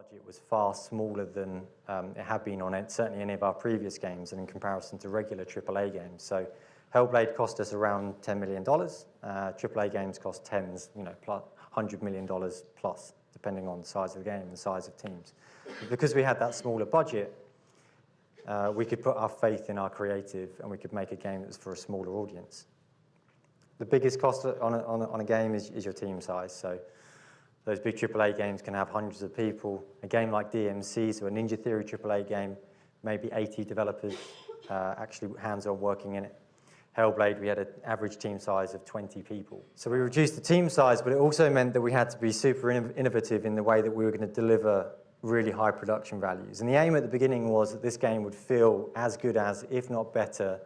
budget was far smaller than it had been on certainly any of our previous games, and in comparison to regular AAA games. So Hellblade cost us around $10 million. AAA games cost tens, plus $100 million plus, depending on the size of the game and the size of teams. Because we had that smaller budget, we could put our faith in our creative, and we could make a game that was for a smaller audience. The biggest cost on a game is your team size. So those big AAA games can have hundreds of people. A game like DMC, so a Ninja Theory AAA game, maybe 80 developers actually hands-on working in it. Hellblade, we had an average team size of 20 people. So we reduced the team size, but it also meant that we had to be super innovative in the way that we were going to deliver really high production values. And the aim at the beginning was that this game would feel as good as, if not better,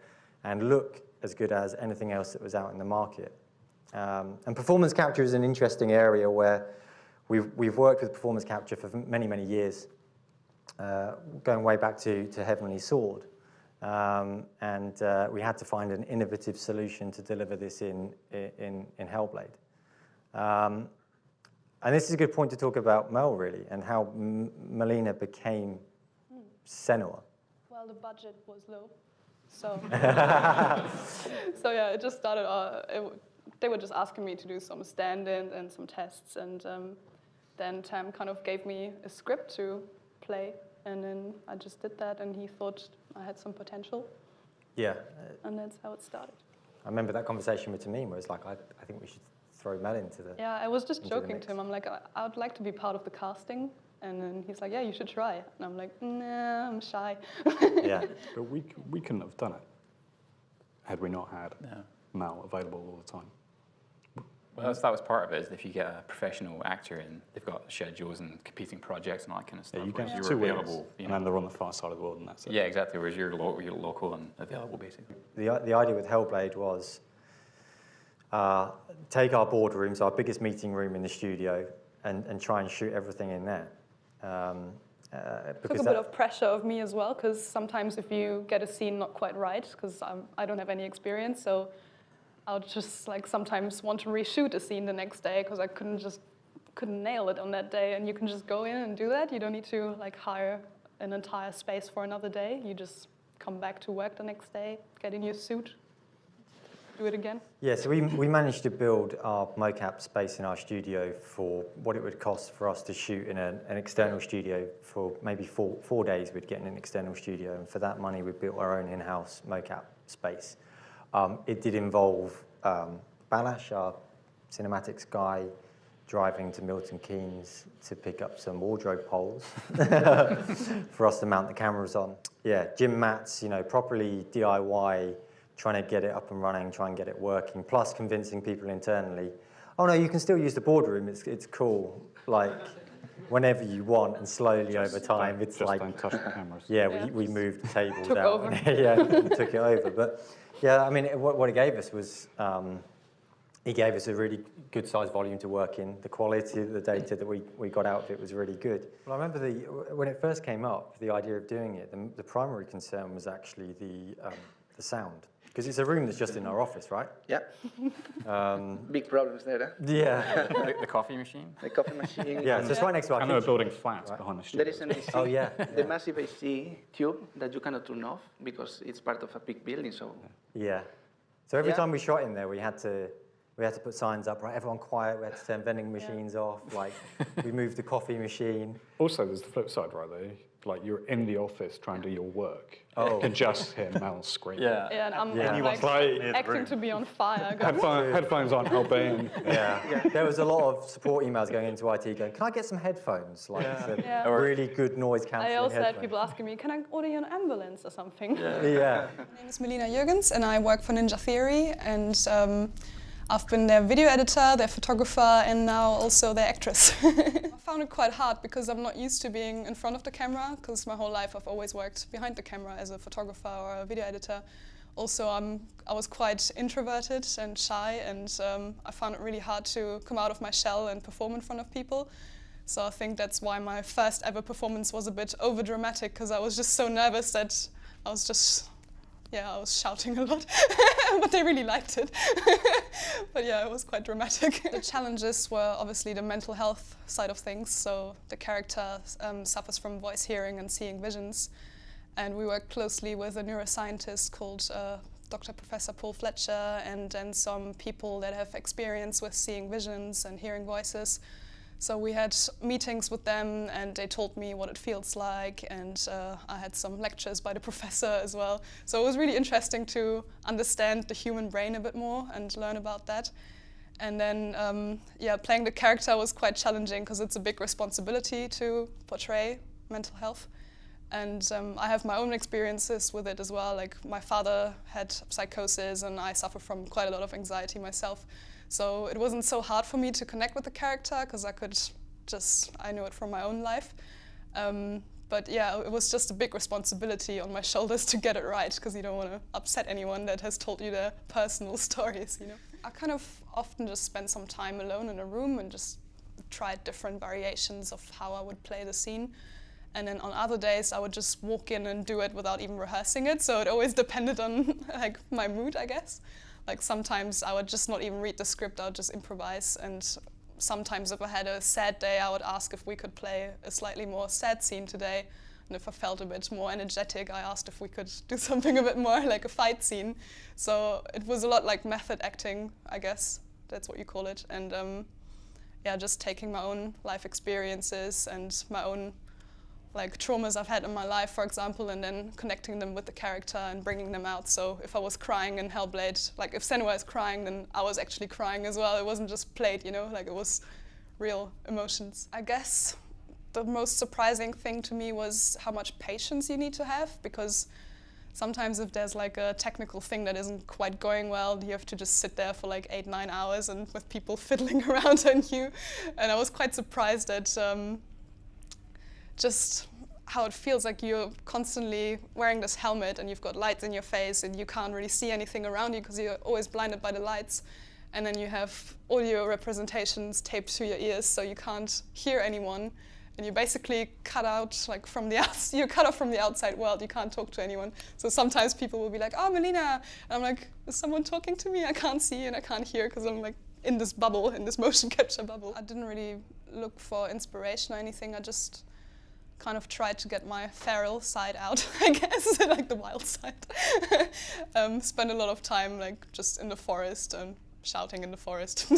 and look as good as anything else that was out in the market. And performance capture is an interesting area where we've worked with performance capture for many, many years, going way back to Heavenly Sword. And we had to find an innovative solution to deliver this in Hellblade. And this is a good point to talk about Mel, really, and how Melina became Senua. Well, the budget was low, so so yeah, it just started. They were just asking me to do some stand-ins and some tests, and then Tam kind of gave me a script to play, and then I just did that, and he thought I had some potential. Yeah. And that's how it started. I remember that conversation with Tameem where it's like, I think we should throw Mel into the Yeah, I was just joking to him. I'm like, I would like to be part of the casting. And then he's like, yeah, you should try. And I'm like, nah, I'm shy. Yeah. But we couldn't have done it had we not had Mel available all the time. Well, that was part of it, is if you get a professional actor in, they've got schedules and competing projects and all that kind of stuff. Yeah, you get whereas 2 available, weeks, and then they're on the far side of the world, and that's it. Yeah, exactly, whereas you're local and available, basically. The idea with Hellblade was take our boardrooms, our biggest meeting room in the studio, and try and shoot everything in there. Took a bit of pressure off me as well, because sometimes if you get a scene not quite right, because I don't have any experience, so I would just sometimes want to reshoot a scene the next day because I couldn't nail it on that day. And you can just go in and do that. You don't need to hire an entire space for another day. You just come back to work the next day, get in your suit, do it again. Yeah, so we managed to build our mocap space in our studio for what it would cost for us to shoot in an external studio for maybe 4 days. We'd get in an external studio, and for that money, we built our own in-house mocap space. It did involve Balash, our cinematics guy, driving to Milton Keynes to pick up some wardrobe poles for us to mount the cameras on. Yeah, gym mats, properly DIY, trying to get it up and running, try and get it working, plus convincing people internally, oh no, you can still use the boardroom, it's cool, whenever you want, and slowly over time, it's just don't touch the cameras. Yeah, we moved the table Took down. over. Yeah, took it over. But yeah, I mean, what it gave us was, it gave us a really good size volume to work in. The quality of the data that we got out of it was really good. Well, I remember when it first came up, the idea of doing it, the primary concern was actually the sound. Because it's a room that's just in our office, right? Yeah. Big problems there, huh? Yeah. The coffee machine? The coffee machine. Yeah, so it's right next to our And they were kitchen. building flats behind the studio. There is an AC, Oh, yeah. the massive AC tube that you cannot turn off because it's part of a big building, so... Yeah. So every time we shot in there, we had to put signs up, right, everyone quiet, we had to turn vending machines off, we moved the coffee machine. Also, there's the flip side, right, though. You're in the office trying to do your work. Oh. You can just hear Mel scream. Yeah. Yeah, and I'm Yeah. acting to be on fire. Headphones aren't helping. Yeah. There was a lot of support emails going into IT going, can I get some headphones? A really good noise cancelling I also had headphones. people asking me, can I order you an ambulance or something? Yeah. My name is Melina Juergens and I work for Ninja Theory, and I've been their video editor, their photographer, and now also their actress. I found it quite hard because I'm not used to being in front of the camera, because my whole life I've always worked behind the camera as a photographer or a video editor. Also, I was quite introverted and shy, and I found it really hard to come out of my shell and perform in front of people. So I think that's why my first ever performance was a bit over-dramatic, because I was just so nervous that I was just yeah, I was shouting a lot, but they really liked it. But yeah, it was quite dramatic. The challenges were obviously the mental health side of things. So the character suffers from voice hearing and seeing visions. And we worked closely with a neuroscientist called Dr. Professor Paul Fletcher, and then some people that have experience with seeing visions and hearing voices. So we had meetings with them, and they told me what it feels like, and I had some lectures by the professor as well. So it was really interesting to understand the human brain a bit more and learn about that. And then, yeah, playing the character was quite challenging because it's a big responsibility to portray mental health. And I have my own experiences with it as well. Like, my father had psychosis, and I suffer from quite a lot of anxiety myself. So it wasn't so hard for me to connect with the character because I know it from my own life. But yeah, it was just a big responsibility on my shoulders to get it right, because you don't want to upset anyone that has told you their personal stories, you know. I kind of often just spend some time alone in a room and just tried different variations of how I would play the scene. And then on other days, I would just walk in and do it without even rehearsing it. So it always depended on like my mood, I guess. Like, sometimes I would just not even read the script, I would just improvise. And sometimes if I had a sad day, I would ask if we could play a slightly more sad scene today. And if I felt a bit more energetic, I asked if we could do something a bit more like a fight scene. So it was a lot like method acting, I guess. That's what you call it. And yeah, just taking my own life experiences and my own like traumas I've had in my life, for example, and then connecting them with the character and bringing them out. So if I was crying in Hellblade, like if Senua is crying, then I was actually crying as well. It wasn't just played, you know, like it was real emotions. I guess the most surprising thing to me was how much patience you need to have, because sometimes if there's like a technical thing that isn't quite going well, you have to just sit there for like 8-9 hours and with people fiddling around on you. And I was quite surprised at just how it feels like you're constantly wearing this helmet and you've got lights in your face and you can't really see anything around you because you're always blinded by the lights. And then you have audio representations taped to your ears so you can't hear anyone. And you basically cut out like from the you're cut off from the outside world. You can't talk to anyone. So sometimes people will be like, "Oh, Melina," and I'm like, "Is someone talking to me? I can't see and I can't hear because I'm like in this bubble, in this motion capture bubble." I didn't really look for inspiration or anything. I just kind of tried to get my feral side out, I guess, like the wild side. Spend a lot of time like just in the forest and shouting in the forest,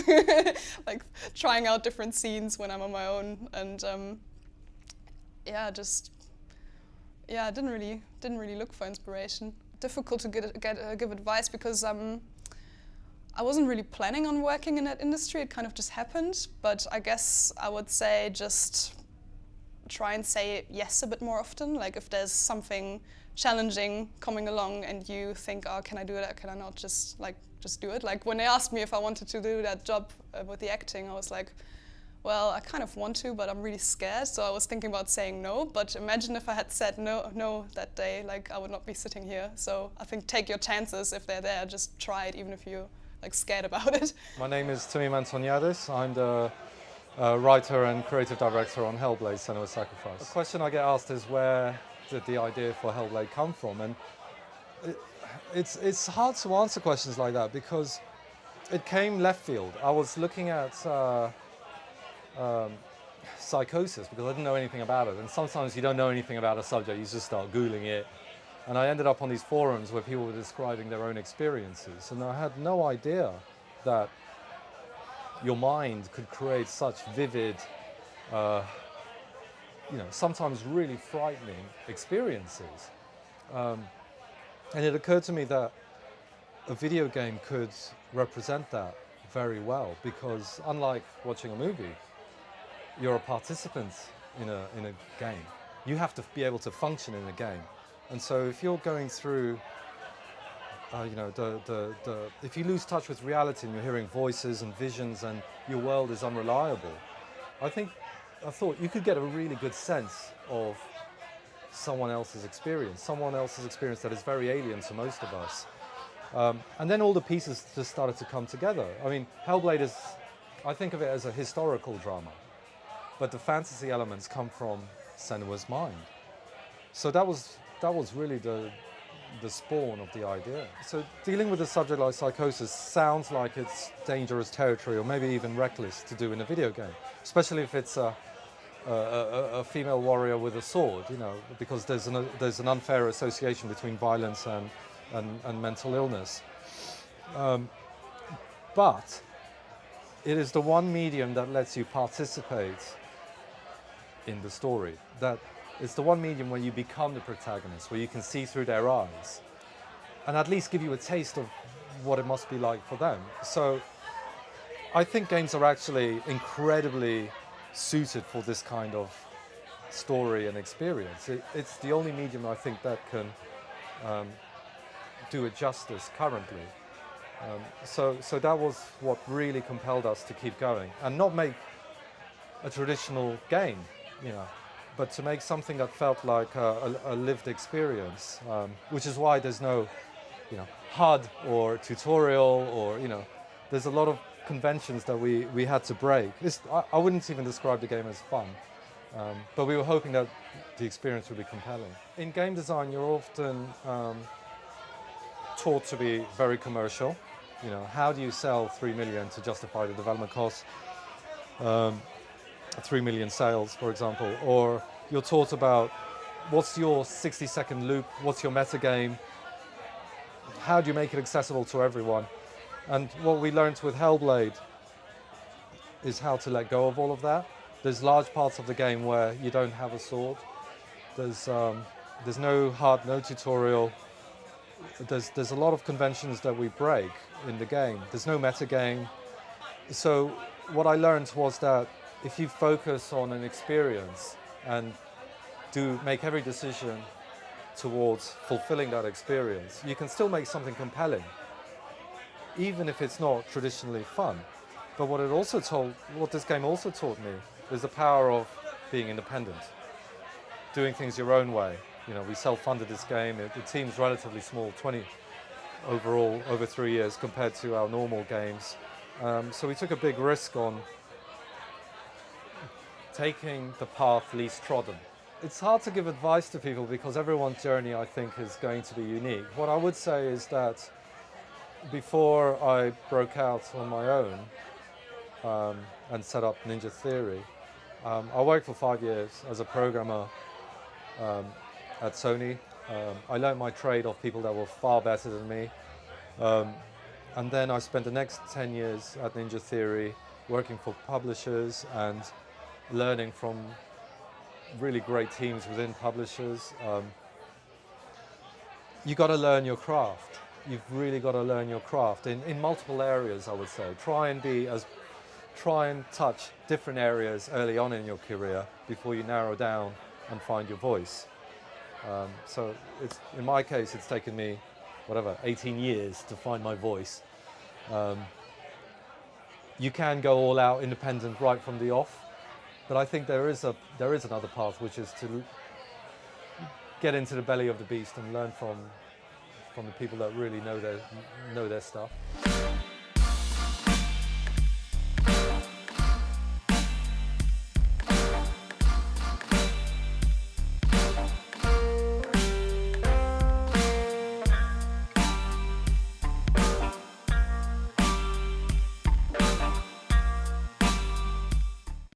like trying out different scenes when I'm on my own, and yeah, I didn't really look for inspiration. Difficult to give advice because I wasn't really planning on working in that industry. It kind of just happened, but I guess I would say just try and say yes a bit more often. Like if there's something challenging coming along and you think, "Oh, can I do that? Can I not?" Just do it. Like when they asked me if I wanted to do that job with the acting, I was like, well, I kind of want to, but I'm really scared. So I was thinking about saying no. But imagine if I had said no that day, like I would not be sitting here. So I think take your chances if they're there. Just try it, even if you're like scared about it. My name is Tameem Antoniades. I'm the writer and creative director on Hellblade, Senua's Sacrifice. The question I get asked is, where did the idea for Hellblade come from? And it's hard to answer questions like that because it came left field. I was looking at psychosis because I didn't know anything about it. And sometimes you don't know anything about a subject, you just start Googling it. And I ended up on these forums where people were describing their own experiences. And I had no idea that your mind could create such vivid, sometimes really frightening experiences. And it occurred to me that a video game could represent that very well, because unlike watching a movie, you're a participant in a game. You have to be able to function in a game. And so if you're going through if you lose touch with reality and you're hearing voices and visions and your world is unreliable, I thought you could get a really good sense of someone else's experience that is very alien to most of us. And then all the pieces just started to come together. I mean, Hellblade I think of it as a historical drama, but the fantasy elements come from Senua's mind. So that was really the spawn of the idea. So dealing with a subject like psychosis sounds like it's dangerous territory or maybe even reckless to do in a video game, especially if it's a female warrior with a sword, you know, because there's an unfair association between violence and mental illness. But it is the one medium that lets you participate in the story. That it's the one medium where you become the protagonist, where you can see through their eyes and at least give you a taste of what it must be like for them. So I think games are actually incredibly suited for this kind of story and experience. It's the only medium I think that can do it justice currently. So that was what really compelled us to keep going and not make a traditional game, you know, but to make something that felt like a lived experience, which is why there's no, you know, HUD or tutorial or, you know, there's a lot of conventions that we had to break. I wouldn't even describe the game as fun, but we were hoping that the experience would be compelling. In game design, you're often taught to be very commercial. You know, how do you sell 3 million to justify the development costs? 3 million sales, for example, or you're taught about what's your 60-second loop, what's your metagame, how do you make it accessible to everyone? And what we learned with Hellblade is how to let go of all of that. There's large parts of the game where you don't have a sword. There's no HUD, no tutorial. There's a lot of conventions that we break in the game. There's no metagame. So what I learned was that if you focus on an experience and make every decision towards fulfilling that experience, you can still make something compelling, even if it's not traditionally fun. But what this game also taught me is the power of being independent, doing things your own way. You know, we self-funded this game. The team's relatively small, 20 overall over 3 years compared to our normal games. So we took a big risk on taking the path least trodden. It's hard to give advice to people because everyone's journey, I think, is going to be unique. What I would say is that before I broke out on my own and set up Ninja Theory, I worked for 5 years as a programmer at Sony. I learned my trade off people that were far better than me. And then I spent the next 10 years at Ninja Theory working for publishers and learning from really great teams within publishers. You got to learn your craft. You've really got to learn your craft in multiple areas, I would say. Try and touch different areas early on in your career before you narrow down and find your voice. So in my case, it's taken me, 18 years to find my voice. You can go all out independent right from the off, but I think there is another path, which is to get into the belly of the beast and learn from the people that really know their stuff.